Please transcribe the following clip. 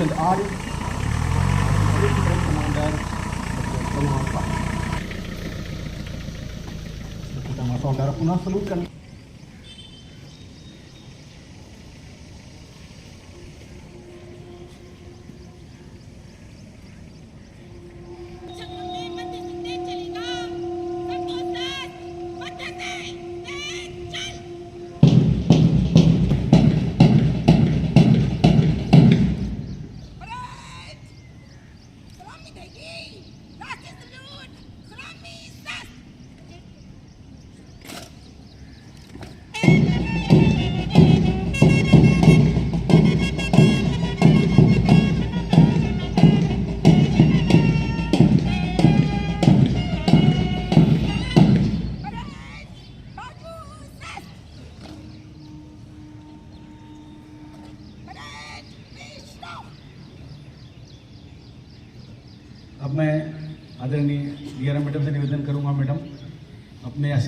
Lieutenant Arif, Lieutenant Commander Salman Pak. Kita saudara punah salutkan. अब मैं आदरणीय DRM madam से निवेदन करूंगा, मैडम अपने